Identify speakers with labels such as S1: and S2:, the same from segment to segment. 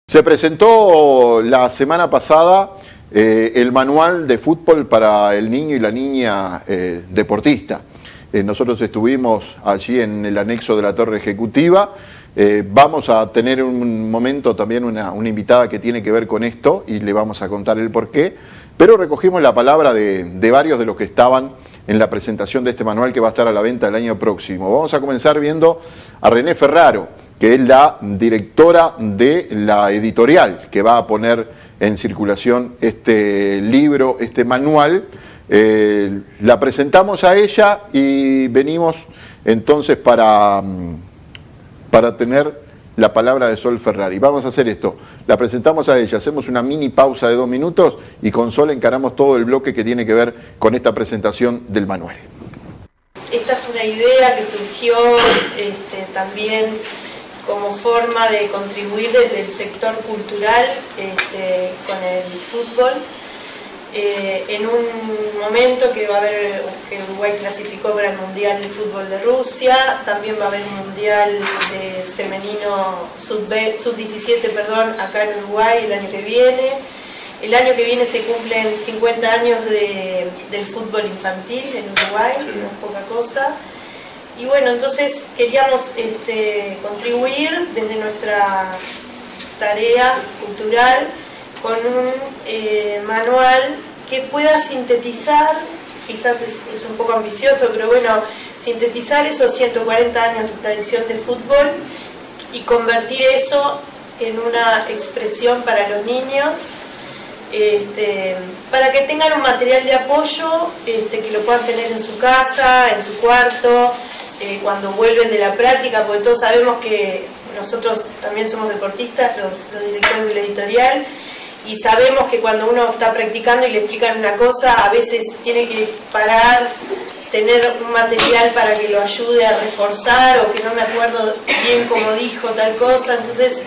S1: Se presentó la semana pasada el manual de fútbol para el niño y la niña deportista. Nosotros estuvimos allí en el anexo de la Torre Ejecutiva. Vamos a tener un momento también una invitada que tiene que ver con esto y le vamos a contar el porqué. Pero recogimos la palabra de varios de los que estaban en la presentación de este manual que va a estar a la venta el año próximo. Vamos a comenzar viendo a René Ferraro, que es la directora de la editorial que va a poner en circulación este libro, este manual. La presentamos a ella y venimos entonces para tener la palabra de Sol Ferrari. Vamos a hacer esto, la presentamos a ella, hacemos una mini pausa de 2 minutos y con Sol encaramos todo el bloque que tiene que ver con esta presentación del manual.
S2: Esta es una idea que surgió también como forma de contribuir desde el sector cultural con el fútbol. En un momento que va a haber, que Uruguay clasificó para el Mundial de Fútbol de Rusia, también va a haber un Mundial de femenino sub-17, acá en Uruguay el año que viene. El año que viene se cumplen 50 años del fútbol infantil en Uruguay, no es poca cosa. Y bueno, entonces queríamos contribuir desde nuestra tarea cultural con un manual que pueda sintetizar, quizás es un poco ambicioso, pero bueno, sintetizar esos 140 años de tradición del fútbol y convertir eso en una expresión para los niños, para que tengan un material de apoyo, que lo puedan tener en su casa, en su cuarto, cuando vuelven de la práctica, porque todos sabemos que nosotros también somos deportistas, los directores de la editorial, y sabemos que cuando uno está practicando y le explican una cosa, a veces tiene que parar, tener un material para que lo ayude a reforzar, o que no me acuerdo bien cómo dijo tal cosa. Entonces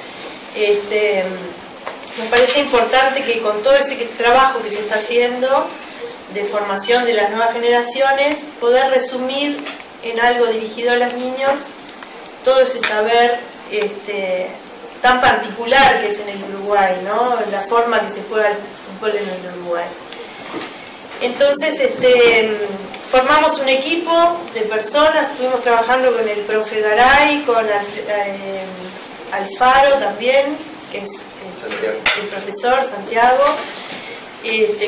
S2: me parece importante que con todo ese trabajo que se está haciendo de formación de las nuevas generaciones, poder resumir en algo dirigido a los niños todo ese saber tan particular que es en el Uruguay, ¿no? La forma que se juega el fútbol en el Uruguay. Entonces formamos un equipo de personas, estuvimos trabajando con el profe Garay, con Alfaro también, que es el profesor Santiago,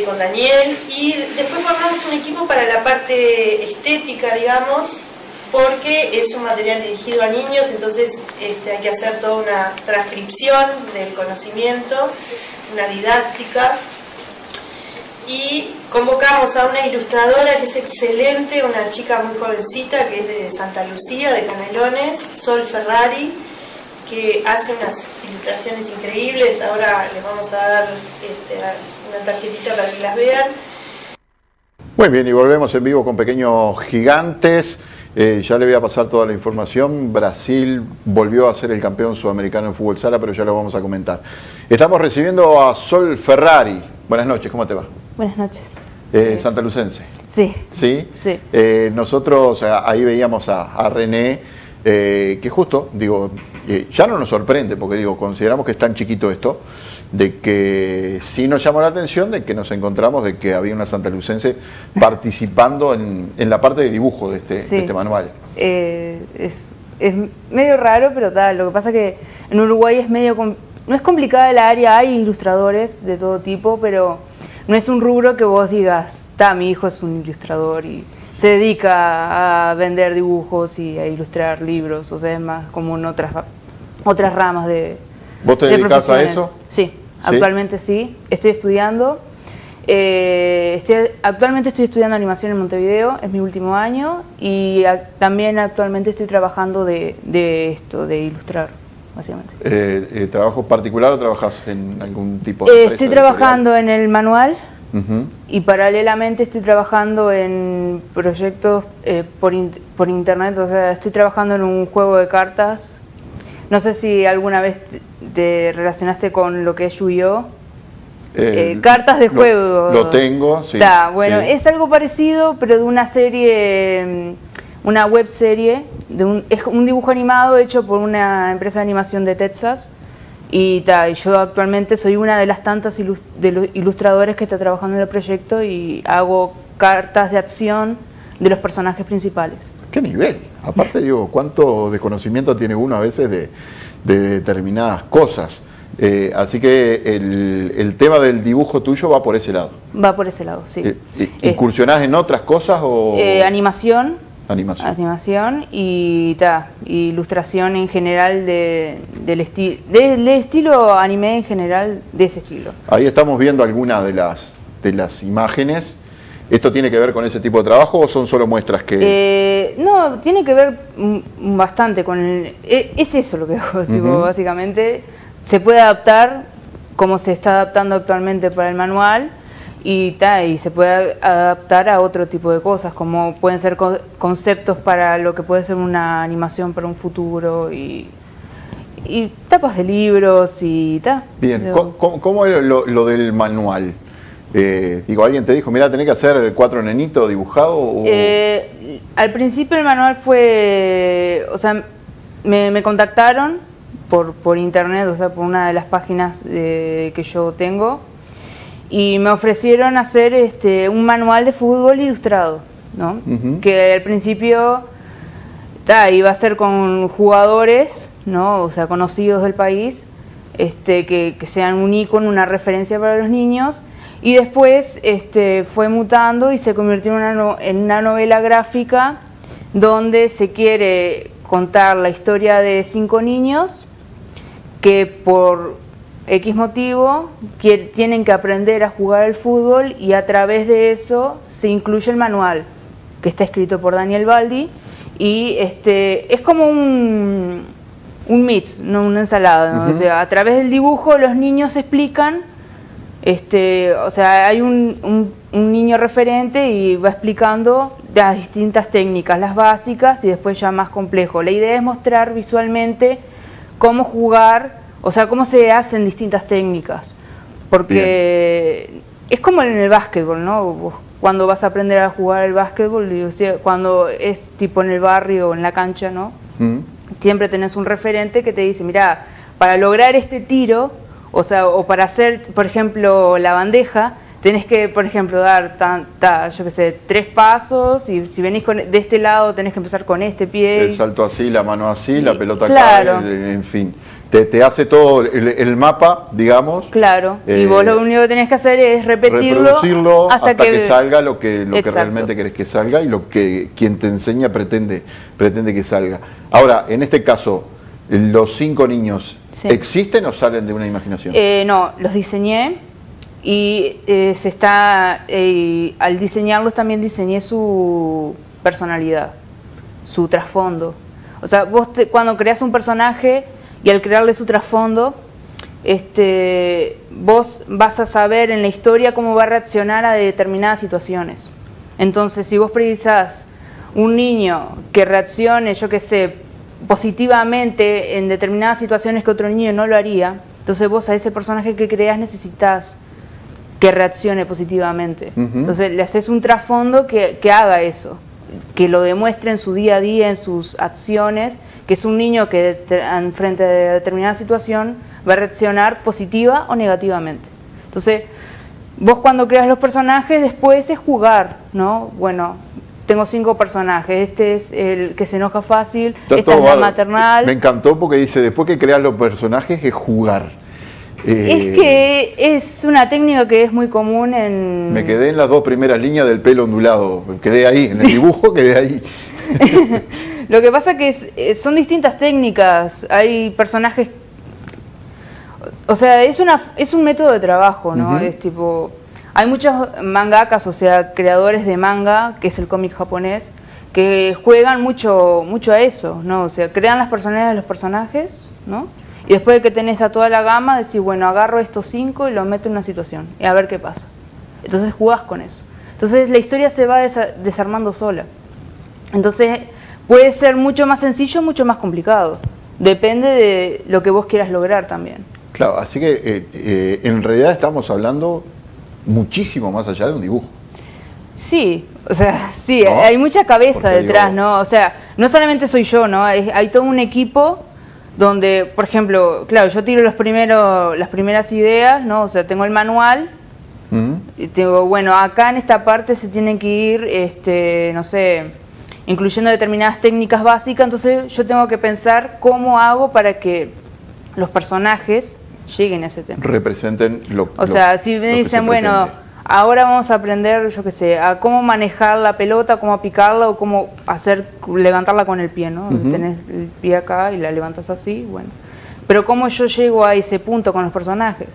S2: con Daniel, y después formamos un equipo para la parte estética, digamos, porque es un material dirigido a niños, entonces hay que hacer toda una transcripción del conocimiento, una didáctica, y convocamos a una ilustradora que es excelente, una chica muy jovencita que es de Santa Lucía, de Canelones, Sol Ferrari, que hace unas ilustraciones increíbles. Ahora les vamos a dar una tarjetita para que las vean.
S1: Muy bien, y volvemos en vivo con Pequeños Gigantes. Ya le voy a pasar toda la información. Brasil volvió a ser el campeón sudamericano en fútbol sala, pero ya lo vamos a comentar. Estamos recibiendo a Sol Ferrari. Buenas noches, ¿cómo te va?
S3: Buenas noches.
S1: Santalucense.
S3: Sí.
S1: ¿Sí?
S3: Sí.
S1: Nosotros ahí veíamos a René, que justo, digo, ya no nos sorprende, porque digo, consideramos que es tan chiquito esto, de que sí nos llamó la atención de que nos encontramos de que había una santalucense participando en la parte de dibujo de este manual.
S3: Es medio raro, pero tal. Lo que pasa que en Uruguay es medio no es complicada el área, hay ilustradores de todo tipo, pero no es un rubro que vos digas, mi hijo es un ilustrador y se dedica a vender dibujos y a ilustrar libros. O sea, es más como en otras ramas de
S1: ¿Vos te dedicás a eso?
S3: Sí, actualmente sí. Estoy estudiando. Actualmente estoy estudiando animación en Montevideo, es mi último año, y también actualmente estoy trabajando de ilustrar, básicamente.
S1: ¿Trabajo particular o trabajas en algún tipo de empresa?
S3: Estoy trabajando en el manual. Y paralelamente estoy trabajando en proyectos por internet, o sea, estoy trabajando en un juego de cartas. No sé si alguna vez te relacionaste con lo que es Yu-Gi-Oh! Cartas de juego.
S1: Lo tengo, sí.
S3: Bueno, sí. Es algo parecido, pero de una serie, una web serie, es un dibujo animado hecho por una empresa de animación de Texas, Y yo actualmente soy una de las tantas de los ilustradores que está trabajando en el proyecto y hago cartas de acción de los personajes principales.
S1: ¿Qué nivel? Aparte, digo, ¿cuánto desconocimiento tiene uno a veces de determinadas cosas? Así que el tema del dibujo tuyo va por ese lado.
S3: Va por ese lado, sí.
S1: ¿Incursionás en otras cosas o...?
S3: Animación.
S1: Animación
S3: Y ilustración en general del estilo anime en general, de ese estilo.
S1: Ahí estamos viendo algunas de las imágenes. ¿Esto tiene que ver con ese tipo de trabajo o son solo muestras que...?
S3: No, tiene que ver bastante con es eso lo que hago, básicamente. Se puede adaptar como se está adaptando actualmente para el manual y se puede adaptar a otro tipo de cosas, como pueden ser conceptos para lo que puede ser una animación para un futuro y tapas de libros y tal.
S1: Bien, ¿cómo es lo del manual? ¿Alguien te dijo, mira, tenés que hacer 4 nenitos dibujados? O...
S3: Al principio el manual fue, o sea, me contactaron por internet, o sea, por una de las páginas que yo tengo, y me ofrecieron hacer un manual de fútbol ilustrado, ¿no? Que al principio iba a ser con jugadores, ¿no? O sea, conocidos del país, que sean un icono, una referencia para los niños, y después fue mutando y se convirtió en una novela gráfica donde se quiere contar la historia de 5 niños que por X motivo tienen que aprender a jugar al fútbol, y a través de eso se incluye el manual, que está escrito por Daniel Baldi, y es como un mix, ¿no? Una ensalada, ¿no? O sea, a través del dibujo los niños explican, o sea, hay un niño referente y va explicando las distintas técnicas, las básicas y después ya más complejo. La idea es mostrar visualmente cómo jugar, o sea, cómo se hacen distintas técnicas, porque bien, es como en el básquetbol, ¿no? Vos, cuando vas a aprender a jugar el básquetbol, o sea, cuando es tipo en el barrio o en la cancha, ¿no? Siempre tenés un referente que te dice, mira, para lograr este tiro, o sea, o para hacer, por ejemplo, la bandeja, tenés que, por ejemplo, dar, yo qué sé, 3 pasos, y si venís de este lado tenés que empezar con este pie.
S1: El salto así, la mano así, la pelota acá, en fin. Te hace todo el mapa, digamos.
S3: Claro, y vos lo único que tenés que hacer es reproducirlo
S1: hasta que salga lo que realmente querés que salga y lo que quien te enseña pretende que salga. Ahora, en este caso, ¿los 5 niños existen o salen de una imaginación?
S3: No, los diseñé y al diseñarlos también diseñé su personalidad, su trasfondo. O sea, vos cuando creás un personaje y al crearle su trasfondo, vos vas a saber en la historia cómo va a reaccionar a determinadas situaciones. Entonces, si vos precisás un niño que reaccione, yo qué sé, positivamente en determinadas situaciones que otro niño no lo haría, entonces vos a ese personaje que creás necesitas que reaccione positivamente. Entonces le haces un trasfondo que haga eso, que lo demuestre en su día a día, en sus acciones, que es un niño que frente a determinada situación va a reaccionar positiva o negativamente. Entonces, vos cuando creas los personajes, después es jugar, ¿no? Bueno, tengo 5 personajes, este es el que se enoja fácil, esta es la maternal.
S1: Me encantó porque dice, después que creas los personajes es jugar.
S3: Es que es una técnica que es muy común en...
S1: Me quedé en las 2 primeras líneas del pelo ondulado, quedé ahí, en el dibujo quedé ahí.
S3: Lo que pasa que son distintas técnicas, hay personajes, o sea, es un método de trabajo, ¿no? Es tipo, hay muchos mangakas, o sea, creadores de manga, que es el cómic japonés, que juegan mucho a eso, ¿no? O sea, crean las personalidades de los personajes, ¿no? Y después de que tenés a toda la gama, decís, bueno, agarro estos 5 y los meto en una situación, y a ver qué pasa. Entonces jugás con eso. Entonces la historia se va desarmando sola. Entonces puede ser mucho más sencillo, mucho más complicado. Depende de lo que vos quieras lograr también.
S1: Claro, así que en realidad estamos hablando muchísimo más allá de un dibujo.
S3: Sí, o sea, sí,
S1: ¿no?
S3: Hay mucha cabeza detrás, ¿no? O sea, no solamente soy yo, ¿no? Hay todo un equipo donde, por ejemplo, claro, yo tiro las primeras ideas, ¿no? O sea, tengo el manual, y tengo, bueno, acá en esta parte se tienen que ir, no sé, incluyendo determinadas técnicas básicas, entonces yo tengo que pensar cómo hago para que los personajes lleguen a ese tema.
S1: Representen
S3: O sea, si me dicen, bueno, ahora vamos a aprender, yo qué sé, a cómo manejar la pelota, cómo picarla o cómo levantarla con el pie, ¿no? Tenés el pie acá y la levantas así, bueno. Pero cómo yo llego a ese punto con los personajes.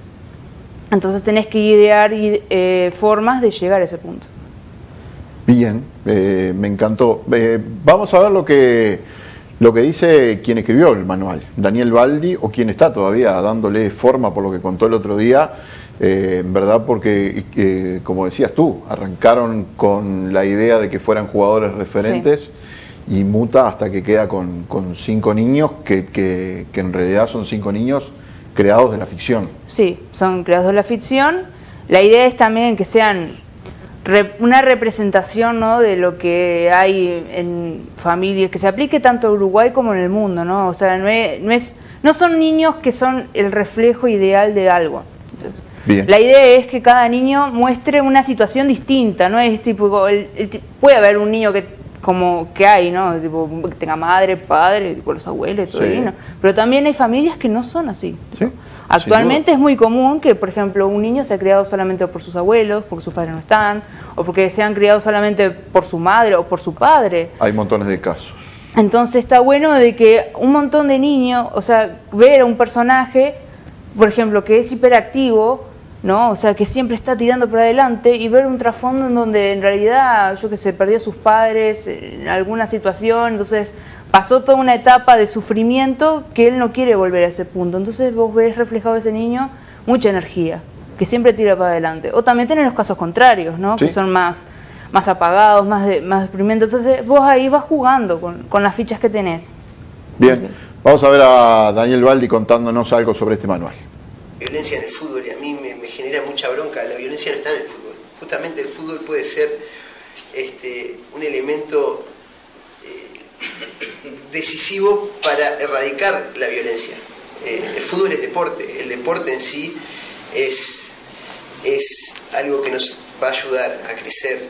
S3: Entonces tenés que idear formas de llegar a ese punto.
S1: Bien, me encantó. Vamos a ver lo que dice quien escribió el manual, Daniel Baldi, o quien está todavía dándole forma por lo que contó el otro día, en verdad, porque, como decías tú, arrancaron con la idea de que fueran jugadores referentes, sí, y muta hasta que queda con 5 niños, que en realidad son 5 niños creados de la ficción. Sí,
S3: son creados de la ficción. La idea es también que sean una representación, ¿no?, de lo que hay en familias, que se aplique tanto a Uruguay como en el mundo, ¿no? O sea, no son niños que son el reflejo ideal de algo. Entonces, bien, la idea es que cada niño muestre una situación distinta, ¿no? Es tipo, puede haber un niño que hay, ¿no? Tipo, que tenga madre, padre, tipo los abuelos, todo, sí, ¿no? Pero también hay familias que no son así. ¿Sí? Actualmente es muy común que, por ejemplo, un niño sea criado solamente por sus abuelos, porque sus padres no están, o porque sean criados solamente por su madre o por su padre.
S1: Hay montones de casos.
S3: Entonces está bueno de que un montón de niños, o sea, ver a un personaje, por ejemplo, que es hiperactivo, ¿no? O sea, que siempre está tirando por adelante, y ver un trasfondo en donde en realidad, yo que sé, perdió a sus padres en alguna situación, entonces pasó toda una etapa de sufrimiento que él no quiere volver a ese punto. Entonces vos ves reflejado ese niño mucha energía, que siempre tira para adelante. O también tenés los casos contrarios, ¿no? ¿Sí? Que son más apagados, más deprimientes. Entonces vos ahí vas jugando con las fichas que tenés.
S1: Bien, entonces, vamos a ver a Daniel Baldi contándonos algo sobre este manual.
S4: Violencia en el fútbol, y a mí me genera mucha bronca. La violencia no está en el fútbol. Justamente el fútbol puede ser un elemento decisivo para erradicar la violencia. El fútbol es deporte. El deporte en sí es algo que nos va a ayudar a crecer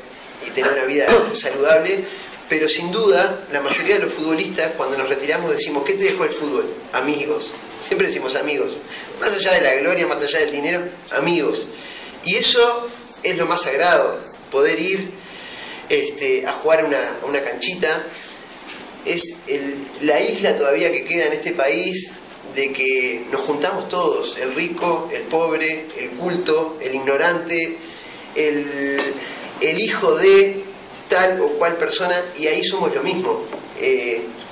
S4: y tener una vida saludable, pero sin duda la mayoría de los futbolistas, cuando nos retiramos, decimos: ¿qué te dejó el fútbol? Amigos. Siempre decimos amigos. Más allá de la gloria, más allá del dinero, amigos. Y eso es lo más sagrado, poder ir a jugar una canchita. Es la isla todavía que queda en este país de que nos juntamos todos, el rico, el pobre, el culto, el ignorante, el hijo de tal o cual persona, y ahí somos lo mismo.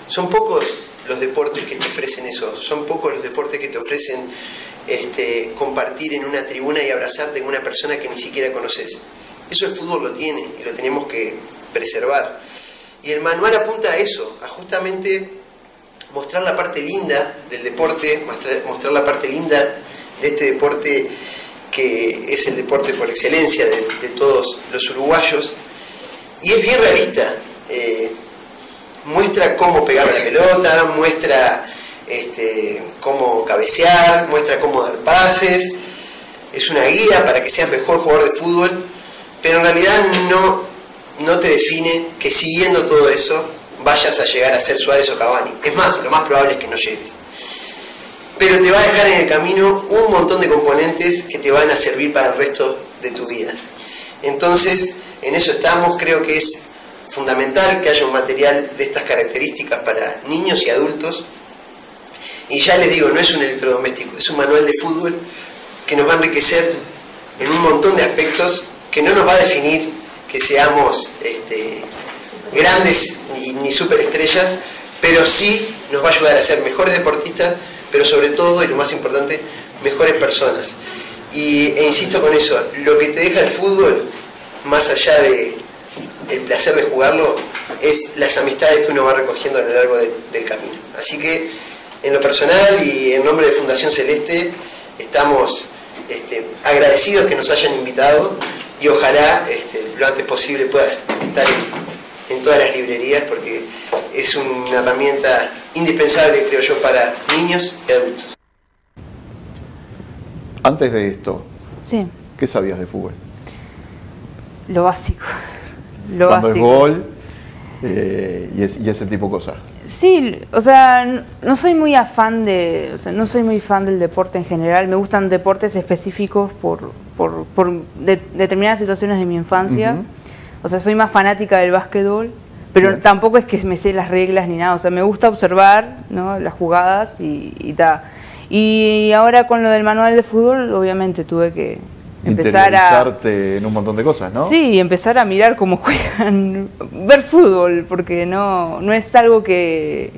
S4: Son pocos los deportes que te ofrecen eso, son pocos los deportes que te ofrecen compartir en una tribuna y abrazarte con una persona que ni siquiera conoces. Eso el fútbol lo tiene y lo tenemos que preservar. Y el manual apunta a eso, a justamente mostrar la parte linda del deporte, mostrar la parte linda de este deporte que es el deporte por excelencia de todos los uruguayos. Y es bien realista. Muestra cómo pegar la pelota, muestra cómo cabecear, muestra cómo dar pases. Es una guía para que seas mejor jugador de fútbol, pero en realidad no te define que siguiendo todo eso vayas a llegar a ser Suárez o Cavani. Es más, lo más probable es que no llegues. Pero te va a dejar en el camino un montón de componentes que te van a servir para el resto de tu vida. Entonces, en eso estamos. Creo que es fundamental que haya un material de estas características para niños y adultos. Y ya les digo, no es un electrodoméstico, es un manual de fútbol que nos va a enriquecer en un montón de aspectos, que no nos va a definir que seamos grandes ni superestrellas, pero sí nos va a ayudar a ser mejores deportistas, pero sobre todo, y lo más importante, mejores personas. E insisto con eso, lo que te deja el fútbol, más allá de el placer de jugarlo, es las amistades que uno va recogiendo a lo largo del camino. Así que, en lo personal y en nombre de Fundación Celeste, estamos agradecidos que nos hayan invitado, y ojalá lo antes posible puedas estar en todas las librerías, porque es una herramienta indispensable, creo yo, para niños y adultos.
S1: Antes de esto,
S3: Sí,
S1: ¿qué sabías de fútbol?
S3: lo básico. Lo
S1: Cuando
S3: básico.
S1: es gol y ese tipo de cosas.
S3: Sí, o sea, no soy muy afán de, o sea, no soy muy fan del deporte en general. Me gustan deportes específicos por determinadas situaciones de mi infancia.
S1: Ujú.
S3: O sea, soy más fanática del básquetbol, pero
S1: Bien.
S3: tampoco es que me sé las reglas ni nada. O sea, me gusta observar, ¿no?, las jugadas y ta. Y ahora con lo del manual de fútbol, obviamente tuve que empezar a...
S1: Interiorizarte en un montón de cosas, ¿no?
S3: Sí, empezar a mirar cómo juegan, ver fútbol, porque no es algo que,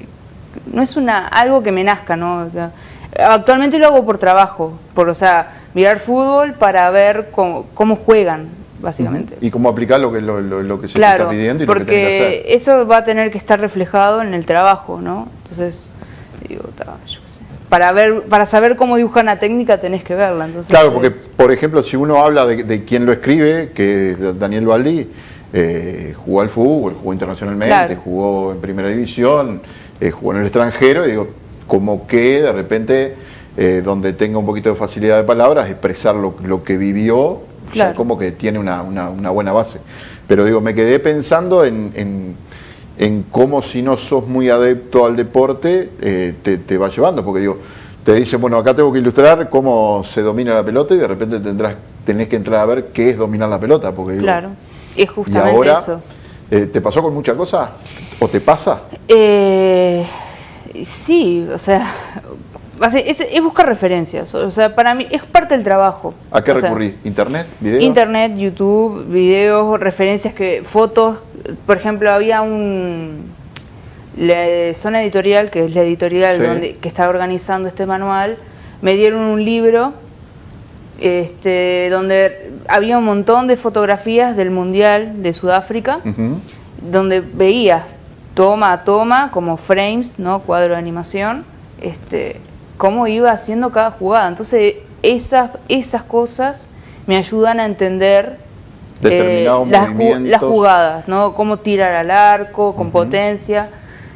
S3: no es algo que me nazca, ¿no? O sea, actualmente lo hago por trabajo, o sea, mirar fútbol para ver cómo juegan, básicamente.
S1: Y cómo aplicar lo que se te
S3: Claro,
S1: está pidiendo y lo que tenés que hacer.
S3: porque eso va a tener que estar reflejado en el trabajo, ¿no? Entonces, digo, yo qué sé. Para saber cómo dibujar una técnica tenés que verla. Entonces,
S1: Claro, porque, por ejemplo, si uno habla de quien lo escribe, que es Daniel Baldi, jugó al fútbol, jugó internacionalmente,
S3: Claro.
S1: jugó en primera división, jugó en el extranjero, y digo, como que de repente, donde tenga un poquito de facilidad de palabras, expresar lo que vivió,
S3: Claro.
S1: ya como que tiene una buena base. Pero digo, me quedé pensando en cómo, si no sos muy adepto al deporte, te va llevando, porque digo, te dicen, bueno, acá tengo que ilustrar cómo se domina la pelota, y de repente tenés que entrar a ver qué es dominar la pelota, porque digo,
S3: claro, es
S1: y
S3: justamente
S1: ahora,
S3: eso.
S1: ¿te pasó con mucha cosa? ¿O te pasa?
S3: Sí, o sea, es buscar referencias. O sea, para mí es parte del trabajo.
S1: ¿A qué
S3: O sea,
S1: recurrís? ¿Internet? ¿Video?
S3: Internet, YouTube, videos, referencias, fotos. Por ejemplo, había la Zona Editorial, que es la editorial
S1: Sí.
S3: que está organizando este manual, me dieron un libro donde había un montón de fotografías del Mundial de Sudáfrica,
S1: Ujú.
S3: donde veía toma a toma, como frames, ¿no?, cuadro de animación, cómo iba haciendo cada jugada. Entonces, esas cosas me ayudan a entender
S1: Determinados
S3: las
S1: movimientos.
S3: jugadas, ¿no? Cómo tirar al arco, con potencia.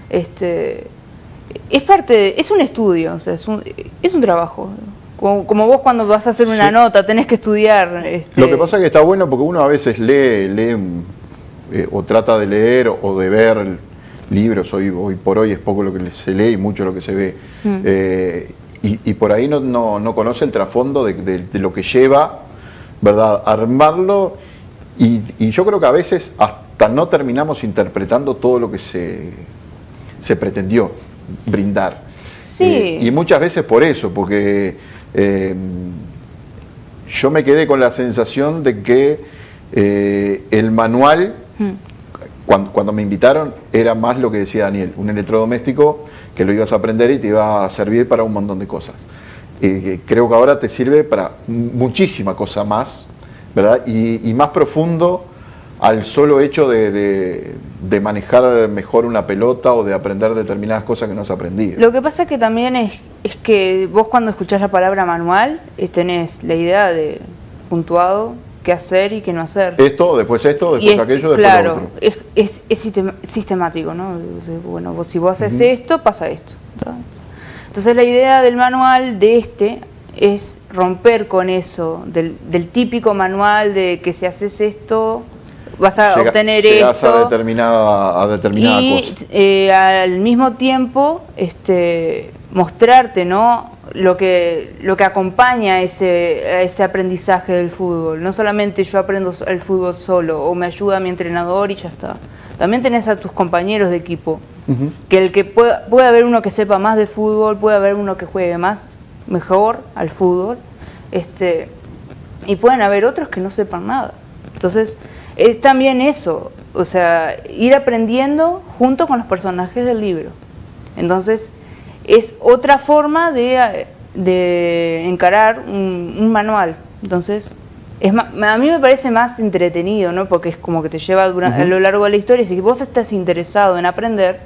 S3: Es parte, es un estudio, o sea, es un trabajo. Como vos cuando vas a hacer una
S1: Sí.
S3: nota, tenés que estudiar.
S1: Lo que pasa es que está bueno porque uno a veces lee o trata de leer o de ver libros. Hoy por hoy es poco lo que se lee y mucho lo que se ve. Y por ahí no conoce el trasfondo de lo que lleva, ¿verdad?, armarlo. Y yo creo que a veces hasta no terminamos interpretando todo lo que se pretendió brindar.
S3: Sí.
S1: Y muchas veces por eso, porque yo me quedé con la sensación de que el manual, cuando me invitaron, era más lo que decía Daniel, un electrodoméstico que lo ibas a aprender y te iba a servir para un montón de cosas. Creo que ahora te sirve para muchísima cosa más, ¿verdad? Y más profundo al solo hecho de manejar mejor una pelota o de aprender determinadas cosas que no has aprendido.
S3: Lo que pasa que también es que vos cuando escuchás la palabra manual tenés la idea de puntuado, qué hacer y qué no hacer.
S1: Esto, después aquello, después
S3: claro,
S1: lo otro.
S3: es sistemático, ¿no? Bueno, si vos haces esto, pasa esto. ¿tá? Entonces la idea del manual es romper con eso, del típico manual de que si haces esto vas a obtener
S1: Llegás
S3: esto.
S1: a determinada
S3: Y
S1: cosa.
S3: al mismo tiempo mostrarte, ¿no?, lo que acompaña a ese aprendizaje del fútbol. No solamente yo aprendo el fútbol solo o me ayuda mi entrenador y ya está. También tenés a tus compañeros de equipo. Que puede haber uno que sepa más de fútbol, puede haber uno que juegue mejor al fútbol, y pueden haber otros que no sepan nada. Entonces, es también eso, o sea, ir aprendiendo junto con los personajes del libro. Entonces, es otra forma de encarar un manual. Entonces, a mí me parece más entretenido, ¿no? Porque es como que te lleva a lo largo de la historia. Si vos estás interesado en aprender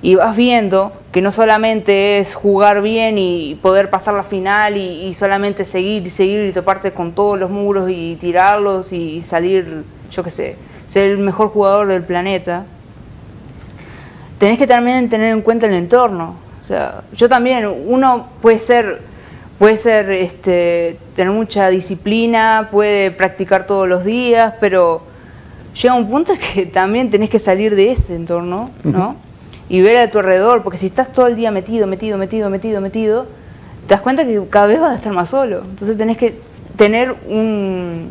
S3: y vas viendo que no solamente es jugar bien y poder pasar la final y solamente seguir y toparte con todos los muros y tirarlos y salir, yo qué sé, ser el mejor jugador del planeta. tenés que también tener en cuenta el entorno. O sea, yo también, uno puede tener mucha disciplina, puede practicar todos los días, pero llega un punto que también tenés que salir de ese entorno, ¿no? Y ver a tu alrededor, porque si estás todo el día metido, te das cuenta que cada vez vas a estar más solo. Entonces tenés que tener un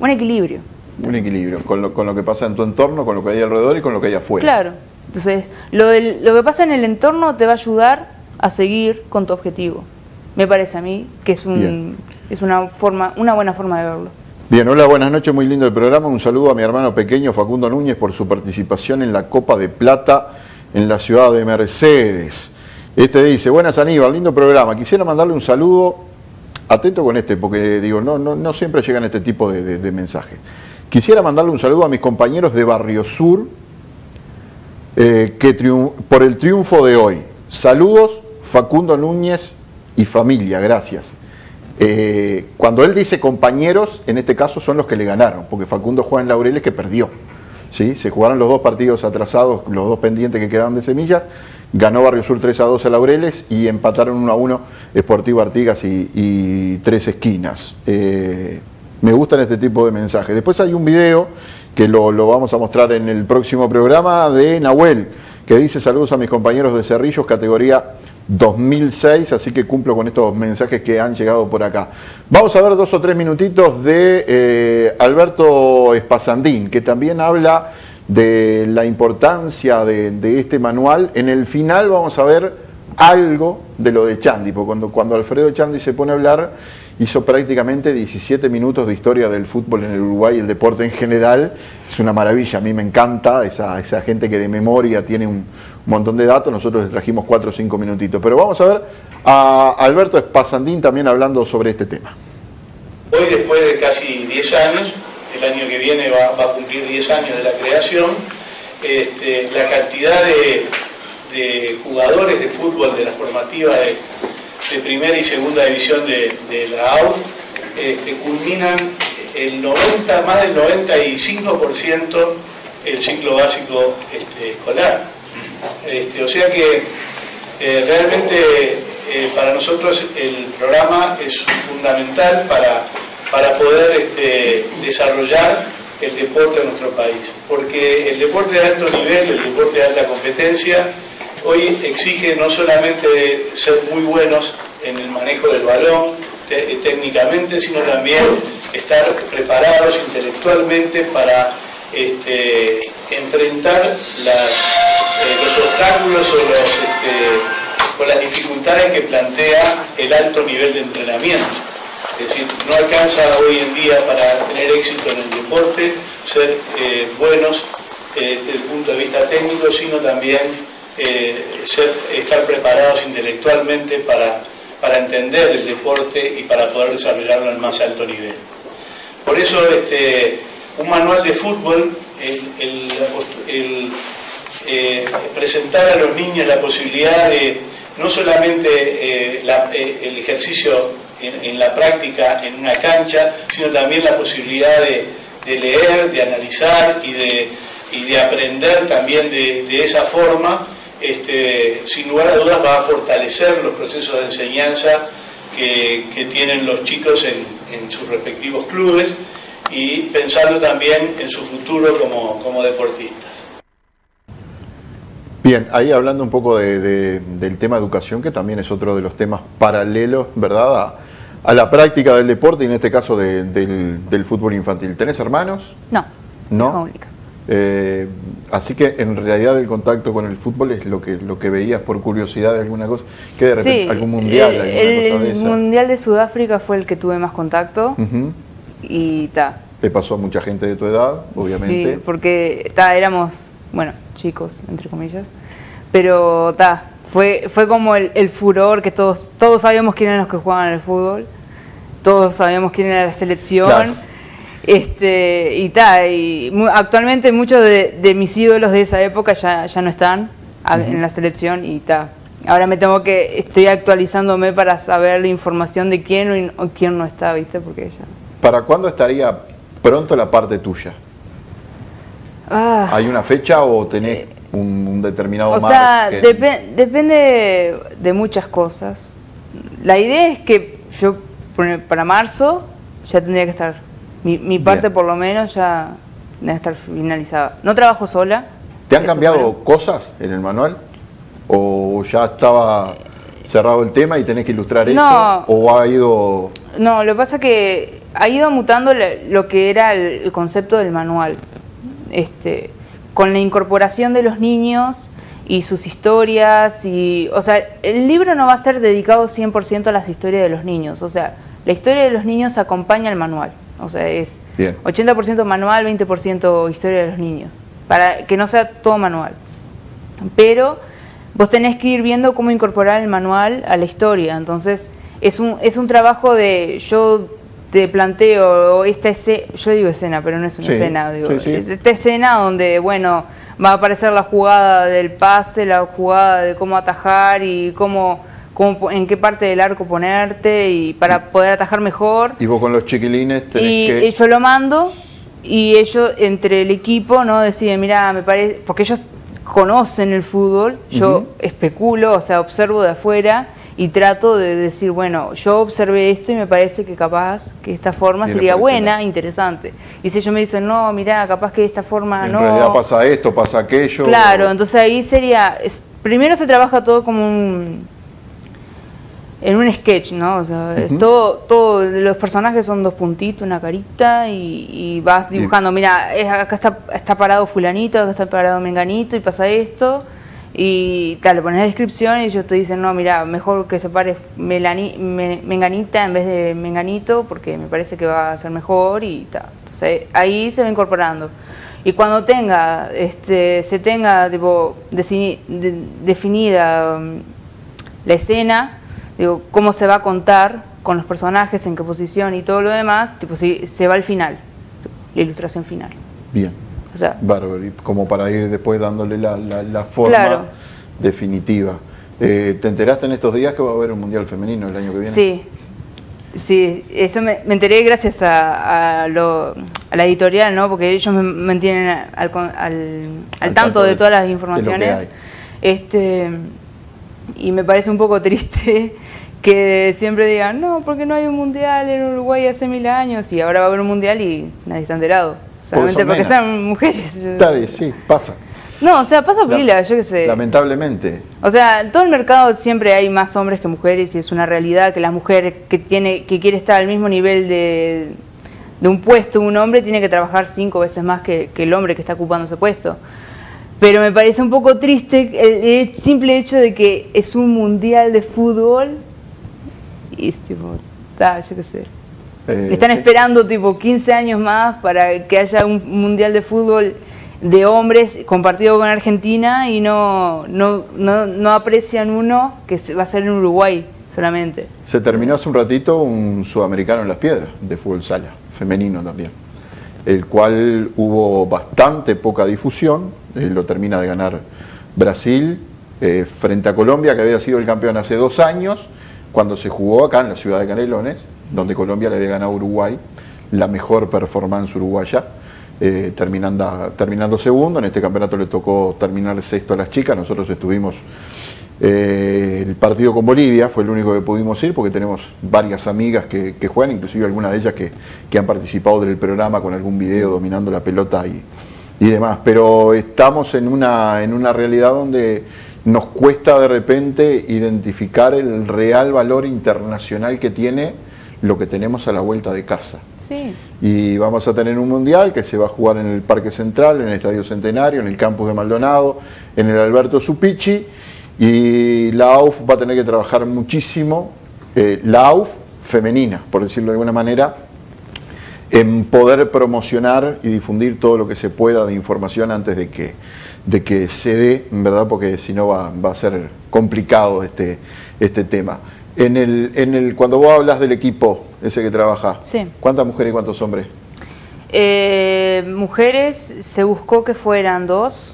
S3: equilibrio.
S1: Un equilibrio con lo que pasa en tu entorno, con lo que hay alrededor y con lo que hay afuera.
S3: Claro. Entonces, lo que pasa en el entorno te va a ayudar a seguir con tu objetivo. Me parece a mí que es una buena forma de verlo.
S1: Bien, hola, buenas noches, muy lindo el programa. Un saludo a mi hermano pequeño Facundo Núñez por su participación en la Copa de Plata en la ciudad de Mercedes. Dice, buenas Aníbal, lindo programa. Quisiera mandarle un saludo, atento con porque digo, no siempre llegan este tipo de mensajes. Quisiera mandarle un saludo a mis compañeros de Barrio Sur por el triunfo de hoy. Saludos, Facundo Núñez y familia, gracias. Cuando él dice compañeros, en este caso son los que le ganaron, porque Facundo juega en Laureles que perdió. ¿Sí? Se jugaron los 2 partidos atrasados, los 2 pendientes que quedaban de Semilla. Ganó Barrio Sur 3-2 a Laureles y empataron 1-1 Sportivo Artigas y Tres Esquinas. Me gustan este tipo de mensajes. Después hay un video que lo vamos a mostrar en el próximo programa de Nahuel, que dice saludos a mis compañeros de Cerrillos, categoría 2006, así que cumplo con estos mensajes que han llegado por acá. Vamos a ver 2 o 3 minutitos de Alberto Espasandín, que también habla de la importancia de este manual. En el final vamos a ver algo de lo de Chandi, porque cuando Alfredo Chandi se pone a hablar, hizo prácticamente 17 minutos de historia del fútbol en el Uruguay y el deporte en general. Es una maravilla, a mí me encanta esa gente que de memoria tiene un montón de datos. Nosotros les trajimos 4 o 5 minutitos, pero vamos a ver a Alberto Espasandín también hablando sobre este tema.
S5: Hoy, después de casi 10 años, el año que viene va a cumplir 10 años de la creación, la cantidad de jugadores de fútbol de la formativa de primera y segunda división de la AUF culminan más del 95% el ciclo básico escolar. O sea que realmente para nosotros el programa es fundamental para poder desarrollar el deporte en nuestro país, porque el deporte de alto nivel, el deporte de alta competencia, hoy exige no solamente ser muy buenos en el manejo del balón técnicamente, sino también estar preparados intelectualmente para enfrentar los obstáculos o las dificultades que plantea el alto nivel de entrenamiento. Es decir, no alcanza hoy en día para tener éxito en el deporte ser buenos desde el punto de vista técnico, sino también estar preparados intelectualmente para entender el deporte y para poder desarrollarlo al más alto nivel. Por eso un manual de fútbol, presentar a los niños la posibilidad de no solamente el ejercicio en la práctica en una cancha, sino también la posibilidad de leer, de analizar y de aprender también de esa forma, sin lugar a dudas va a fortalecer los procesos de enseñanza que tienen los chicos en sus respectivos clubes y pensando también en su futuro como deportistas.
S1: Bien, ahí hablando un poco del tema educación, que también es otro de los temas paralelos, ¿verdad?, a la práctica del deporte y en este caso del fútbol infantil. ¿Tenés hermanos?
S3: No,
S1: ¿No?
S3: hija única.
S1: Así que en realidad el contacto con el fútbol es lo que veías por curiosidad de alguna cosa, que de repente
S3: Sí,
S1: algún mundial, alguna cosa de esa.
S3: El mundial de Sudáfrica fue el que tuve más contacto y ta.
S1: Le pasó a mucha gente de tu edad, obviamente.
S3: Sí, porque éramos, bueno, chicos, entre comillas, pero fue como el furor que todos sabíamos quién eran los que jugaban al fútbol, todos sabíamos quién era la selección.
S1: Claro.
S3: Y actualmente muchos de mis ídolos de esa época ya no están en la selección y ahora estoy actualizándome para saber la información de quién o quién no está, ¿viste? Porque ya...
S1: ¿Para cuándo estaría pronto la parte tuya? ¿Hay una fecha o tenés un determinado
S3: O sea,
S1: margen.
S3: depende de muchas cosas. La idea es que yo para marzo ya tendría que estar, mi parte
S1: Bien.
S3: por lo menos ya tendría que estar finalizada. No trabajo sola.
S1: ¿Te han
S3: eso
S1: cambiado
S3: bueno.
S1: cosas en el manual? ¿O ya estaba cerrado el tema y tenés que ilustrar
S3: No.
S1: eso? ¿O ha ido...?
S3: No, lo que pasa es que ha ido mutando lo que era el concepto del manual. Con la incorporación de los niños y sus historias, o sea, el libro no va a ser dedicado 100% a las historias de los niños, o sea, la historia de los niños acompaña al manual, o sea, es
S1: Bien.
S3: 80% manual, 20% historia de los niños, para que no sea todo manual. Pero vos tenés que ir viendo cómo incorporar el manual a la historia, entonces es un trabajo de, yo te planteo esta escena, yo digo escena, pero no es una
S1: Sí,
S3: escena, digo,
S1: sí.
S3: es esta escena donde, bueno, va a aparecer la jugada del pase, la jugada de cómo atajar y en qué parte del arco ponerte y para poder atajar mejor.
S1: Y vos con los chiquilines tenés
S3: Y yo lo mando y ellos entre el equipo no deciden, mira, me parece, porque ellos conocen el fútbol, yo especulo, o sea, observo de afuera y trato de decir, bueno, yo observé esto y me parece que capaz que esta forma
S1: Bien,
S3: sería
S1: parece
S3: buena,
S1: bien.
S3: interesante. Y si ellos me dicen, no, mira, capaz que de esta forma
S1: en
S3: no...
S1: realidad pasa esto, pasa aquello.
S3: Claro, entonces ahí sería, primero se trabaja todo como en un sketch, ¿no? O sea, es todo, los personajes son dos puntitos, una carita y vas dibujando, mira, acá está parado fulanito, acá está parado menganito y pasa esto. Y tal, le pones descripción y ellos te dicen, no, mira, mejor que se pare menganita en vez de menganito porque me parece que va a ser mejor y tal. Entonces ahí se va incorporando. Y cuando se tenga tipo definida la escena, digo, cómo se va a contar con los personajes, en qué posición y todo lo demás, tipo, se va al final, la ilustración final.
S1: Bien.
S3: O sea,
S1: Bárbaro, y como para ir después dándole la forma
S3: Claro.
S1: definitiva. ¿Te enteraste en estos días que va a haber un Mundial Femenino el año que viene?
S3: Sí, eso me enteré gracias a la editorial, ¿no? Porque ellos me mantienen al tanto de todas las informaciones. Y me parece un poco triste que siempre digan, no, porque no hay un mundial en Uruguay hace 1000 años y ahora va a haber un mundial y nadie está enterado. Solamente porque sean mujeres.
S1: Claro, sí, pasa.
S3: No, o sea, pasa pila, yo qué sé.
S1: Lamentablemente.
S3: O sea, en todo el mercado siempre hay más hombres que mujeres y es una realidad que la mujer que quiere estar al mismo nivel de un puesto, un hombre tiene que trabajar 5 veces más que el hombre que está ocupando ese puesto. Pero me parece un poco triste el simple hecho de que es un mundial de fútbol y es tipo, yo qué sé. Están esperando tipo 15 años más para que haya un mundial de fútbol de hombres compartido con Argentina y no aprecian uno que va a ser en Uruguay solamente.
S1: Se terminó hace un ratito un sudamericano en Las Piedras, de fútbol sala, femenino también, el cual hubo bastante poca difusión, lo termina de ganar Brasil frente a Colombia, que había sido el campeón hace 2 años, cuando se jugó acá en la ciudad de Canelones, donde Colombia le había ganado a Uruguay, la mejor performance uruguaya, terminando segundo. En este campeonato le tocó terminar sexto a las chicas. Nosotros estuvimos el partido con Bolivia, fue el único que pudimos ir porque tenemos varias amigas que juegan, inclusive algunas de ellas que han participado del programa con algún video dominando la pelota y demás. Pero estamos en una realidad donde nos cuesta de repente identificar el real valor internacional que tiene lo que tenemos a la vuelta de casa.
S3: Sí.
S1: Y vamos a tener un mundial que se va a jugar en el Parque Central, en el Estadio Centenario, en el campus de Maldonado, en el Alberto Supichi, y la AUF va a tener que trabajar muchísimo, la AUF femenina, por decirlo de alguna manera, en poder promocionar y difundir todo lo que se pueda de información antes de que se dé, ¿verdad? Porque si no va a ser complicado este tema. Cuando vos hablas del equipo ese que trabaja,
S3: sí.
S1: ¿Cuántas mujeres y cuántos hombres?
S3: Mujeres se buscó que fueran dos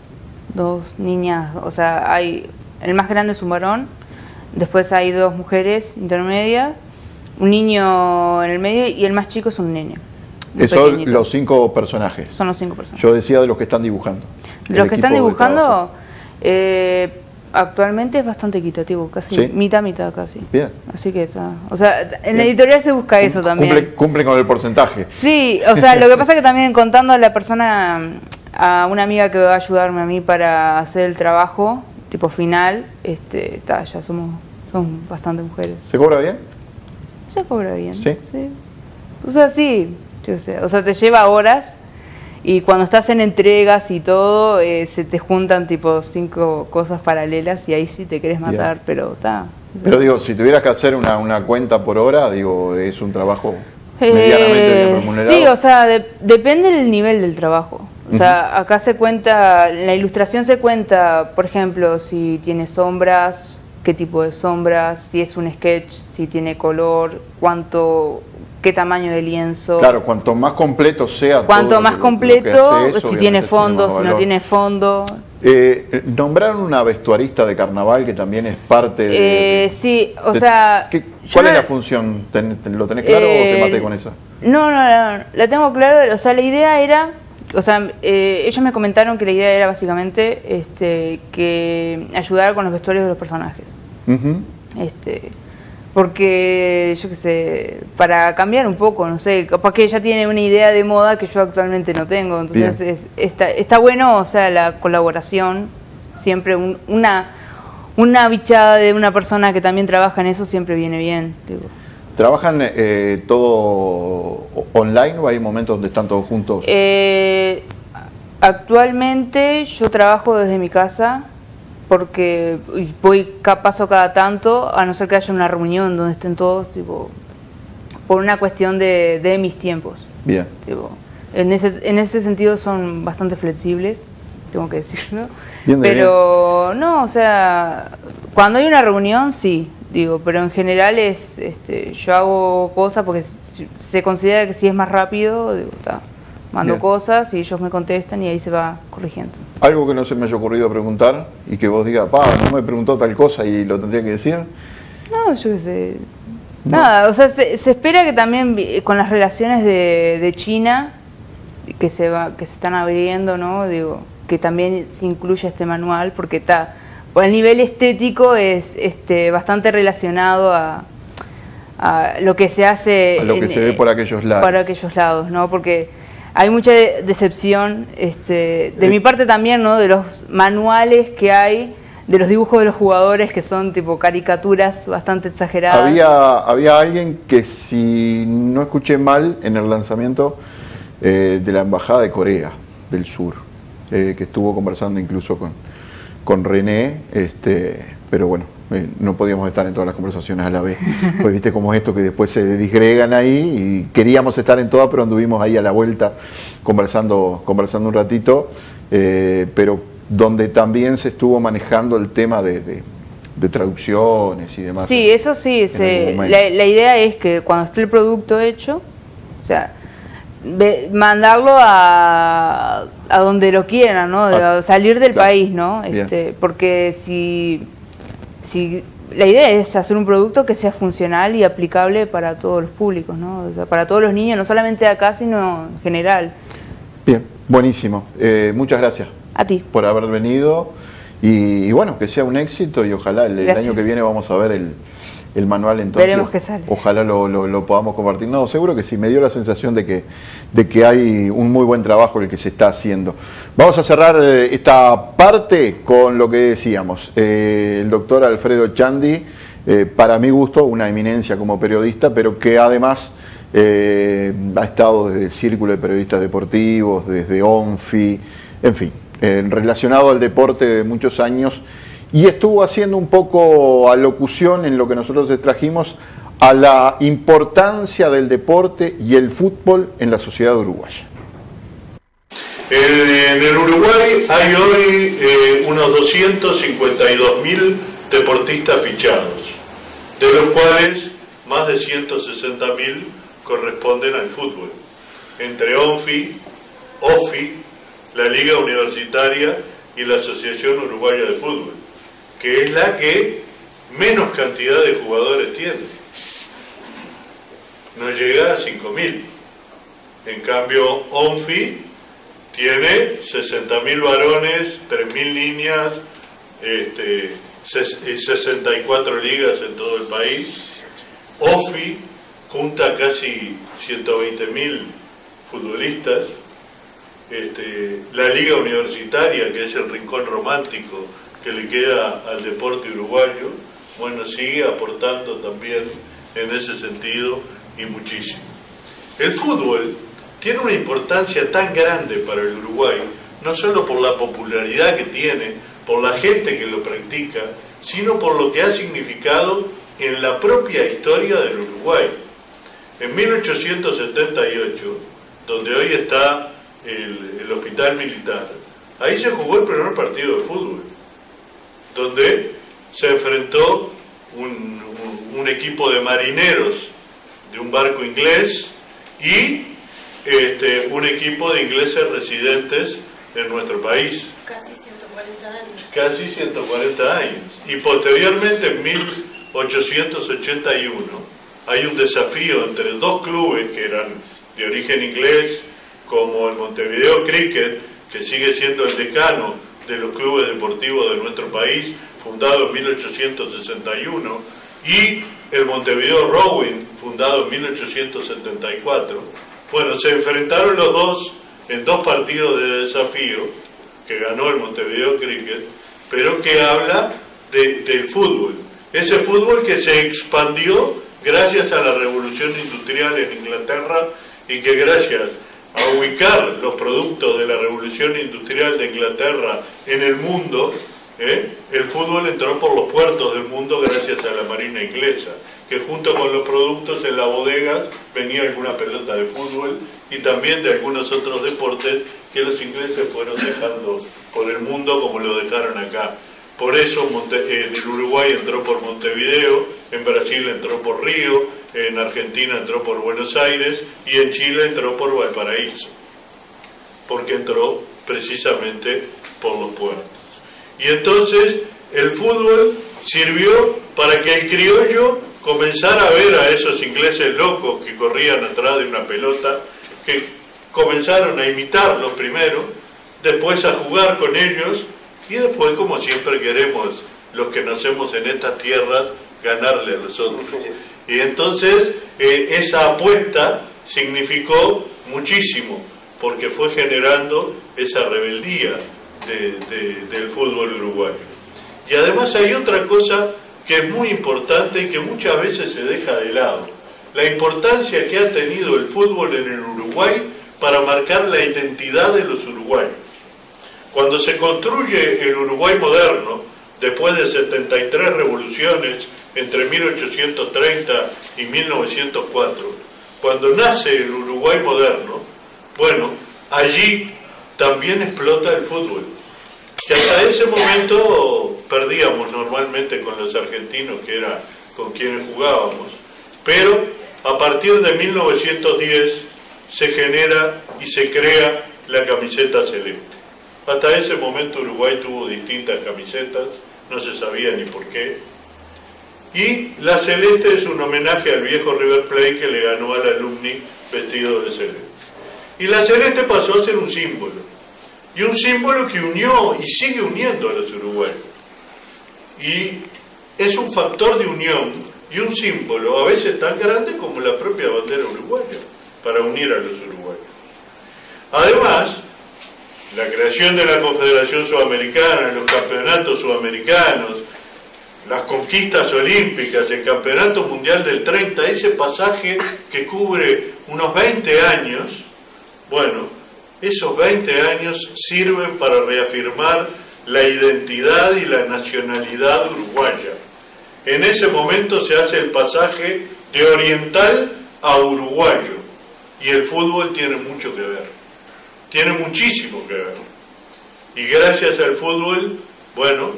S3: niñas, o sea, el más grande es un varón, después hay 2 mujeres intermedias, un niño en el medio y el más chico es un niño.
S1: Son los 5 personajes.
S3: Son los 5 personajes.
S1: Yo decía de los que están dibujando.
S3: Los que están dibujando, Actualmente es bastante equitativo, casi
S1: ¿Sí?
S3: mitad casi.
S1: Bien.
S3: Así que está. O sea, en la editorial se busca eso también.
S1: Cumple con el porcentaje.
S3: Sí, o sea, lo que pasa es que también contando a la persona, a una amiga que va a ayudarme a mí para hacer el trabajo, tipo final, ya somos bastante mujeres.
S1: ¿Se cobra bien?
S3: Se cobra bien.
S1: ¿Sí?
S3: Sí. O sea, sí, yo sé. O sea, te lleva horas. Y cuando estás en entregas y todo, se te juntan tipo 5 cosas paralelas y ahí sí te querés matar,
S1: Bien.
S3: pero está.
S1: Pero digo, si tuvieras que hacer una cuenta por hora, digo, es un trabajo medianamente bien remunerado.
S3: Sí, o sea, depende del nivel del trabajo. O sea, acá se cuenta, en la ilustración se cuenta, por ejemplo, si tiene sombras, qué tipo de sombras, si es un sketch, si tiene color, qué tamaño de lienzo.
S1: Claro, cuanto más completo sea.
S3: Cuanto
S1: todo
S3: más
S1: lo que
S3: completo,
S1: haces,
S3: si tiene fondo,
S1: más
S3: si no
S1: valor.
S3: tiene fondo.
S1: Nombraron una vestuarista de carnaval que también es parte de...
S3: Sí, o sea...
S1: ¿Cuál es la función? ¿Lo tenés claro o te maté con esa?
S3: No, la tengo claro. O sea, la idea era... O sea, ellos me comentaron que la idea era básicamente que ayudar con los vestuarios de los personajes. Porque, yo qué sé, para cambiar un poco, no sé, capaz que ella tiene una idea de moda que yo actualmente no tengo. Entonces está bueno, o sea, la colaboración, siempre una bichada de una persona que también trabaja en eso siempre viene bien. Digo.
S1: ¿Trabajan todo online o hay momentos donde están todos juntos?
S3: Actualmente yo trabajo desde mi casa porque paso cada tanto, a no ser que haya una reunión donde estén todos, tipo, por una cuestión de mis tiempos.
S1: Bien.
S3: Tipo, en ese sentido son bastante flexibles, tengo que decirlo.
S1: Bien,
S3: pero no, o sea, cuando hay una reunión sí, digo, pero en general yo hago cosas porque se considera que si es más rápido, digo, mando
S1: bien.
S3: cosas y ellos me contestan y ahí se va corrigiendo.
S1: Algo que no se me haya ocurrido preguntar y que vos digas, no me preguntó tal cosa y lo tendría que decir.
S3: No, yo qué sé. Nada, o sea, se espera que también con las relaciones de China que se están abriendo, ¿no? Digo, que también se incluya este manual porque por el nivel estético es bastante relacionado a lo que se hace.
S1: A lo que se ve por aquellos lados.
S3: Por aquellos lados, ¿no? Porque hay mucha decepción, de mi parte también, ¿no? De los manuales que hay, de los dibujos de los jugadores que son tipo caricaturas bastante exageradas.
S1: Había alguien que, si no escuché mal, en el lanzamiento de la Embajada de Corea del Sur, que estuvo conversando incluso con René, pero bueno, no podíamos estar en todas las conversaciones a la vez, pues viste cómo es esto que después se disgregan ahí y queríamos estar en todas, pero anduvimos ahí a la vuelta conversando un ratito, pero donde también se estuvo manejando el tema de traducciones y demás.
S3: Sí, eso sí, la idea es que cuando esté el producto hecho, o sea, mandarlo a donde lo quieran, ¿no? Salir del país, ¿no? Porque si la idea es hacer un producto que sea funcional y aplicable para todos los públicos, ¿no? O sea, para todos los niños, no solamente de acá, sino en general.
S1: Bien, buenísimo. Muchas gracias.
S3: A ti.
S1: Por haber venido y bueno, que sea un éxito y ojalá el año que viene vamos a ver el manual, entonces
S3: veremos qué sale.
S1: Ojalá lo podamos compartir. No, seguro que sí, me dio la sensación de que hay un muy buen trabajo el que se está haciendo. Vamos a cerrar esta parte con lo que decíamos. El doctor Alfredo Chandi, para mi gusto, una eminencia como periodista, pero que además ha estado desde el Círculo de Periodistas Deportivos, desde ONFI, en fin, relacionado al deporte de muchos años. Y estuvo haciendo un poco alocución en lo que nosotros extrajimos a la importancia del deporte y el fútbol en la sociedad uruguaya.
S6: En el Uruguay hay hoy unos 252.000 deportistas fichados, de los cuales más de 160.000 corresponden al fútbol, entre ONFI, OFI, la Liga Universitaria y la Asociación Uruguaya de Fútbol, que es la que menos cantidad de jugadores tiene. No llega a 5.000. En cambio, ONFI tiene 60.000 varones, 3.000 niñas, 64 ligas en todo el país. OFI junta casi 120.000 futbolistas. La liga universitaria, que es el rincón romántico que le queda al deporte uruguayo, bueno, sigue aportando también en ese sentido y muchísimo. El fútbol tiene una importancia tan grande para el Uruguay, no solo por la popularidad que tiene, por la gente que lo practica, sino por lo que ha significado en la propia historia del Uruguay. En 1878, donde hoy está el hospital militar, ahí se jugó el primer partido de fútbol, donde se enfrentó un equipo de marineros de un barco inglés y un equipo de ingleses residentes en nuestro país.
S2: Casi 140 años.
S6: Casi 140 años. Y posteriormente, en 1881, hay un desafío entre dos clubes que eran de origen inglés, como el Montevideo Cricket, que sigue siendo el decano de los clubes deportivos de nuestro país, fundado en 1861, y el Montevideo Rowing, fundado en 1874. Bueno, se enfrentaron los dos en dos partidos de desafío, que ganó el Montevideo Cricket, pero que habla del fútbol. Ese fútbol que se expandió gracias a la revolución industrial en Inglaterra y que gracias a ubicar los productos de la revolución industrial de Inglaterra en el mundo, el fútbol entró por los puertos del mundo gracias a la marina inglesa, que junto con los productos en las bodegas venía alguna pelota de fútbol y también de algunos otros deportes que los ingleses fueron dejando por el mundo como lo dejaron acá. Por eso en el Uruguay entró por Montevideo, en Brasil entró por Río, en Argentina entró por Buenos Aires y en Chile entró por Valparaíso, porque entró precisamente por los puertos. Y entonces el fútbol sirvió para que el criollo comenzara a ver a esos ingleses locos que corrían atrás de una pelota, que comenzaron a imitarlos primero, después a jugar con ellos y después, como siempre queremos los que nacemos en estas tierras, ganarle a los otros. Y entonces esa apuesta significó muchísimo, porque fue generando esa rebeldía del fútbol uruguayo. Y además hay otra cosa que es muy importante y que muchas veces se deja de lado: la importancia que ha tenido el fútbol en el Uruguay para marcar la identidad de los uruguayos. Cuando se construye el Uruguay moderno, después de 73 revoluciones entre 1830 y 1904, cuando nace el Uruguay moderno, bueno, allí también explota el fútbol, que hasta ese momento perdíamos normalmente con los argentinos, que era con quienes jugábamos, pero a partir de 1910 se genera y se crea la camiseta celeste. Hasta ese momento Uruguay tuvo distintas camisetas, no se sabía ni por qué. Y la celeste es un homenaje al viejo River Plate que le ganó al Alumni vestido de celeste. Y la celeste pasó a ser un símbolo. Y un símbolo que unió y sigue uniendo a los uruguayos. Y es un factor de unión y un símbolo a veces tan grande como la propia bandera uruguaya para unir a los uruguayos. Además, la creación de la Confederación Sudamericana, los campeonatos sudamericanos, las conquistas olímpicas, el Campeonato Mundial del 30, ese pasaje que cubre unos 20 años, bueno, esos 20 años sirven para reafirmar la identidad y la nacionalidad uruguaya. En ese momento se hace el pasaje de oriental a uruguayo, y el fútbol tiene mucho que ver. Tiene muchísimo que ver. Y gracias al fútbol, bueno,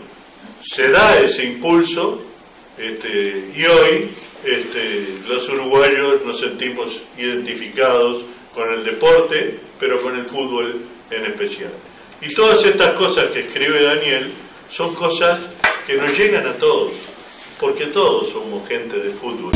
S6: se da ese impulso, y hoy los uruguayos nos sentimos identificados con el deporte, pero con el fútbol en especial. Y todas estas cosas que escribe Daniel son cosas que nos llegan a todos, porque todos somos gente de fútbol.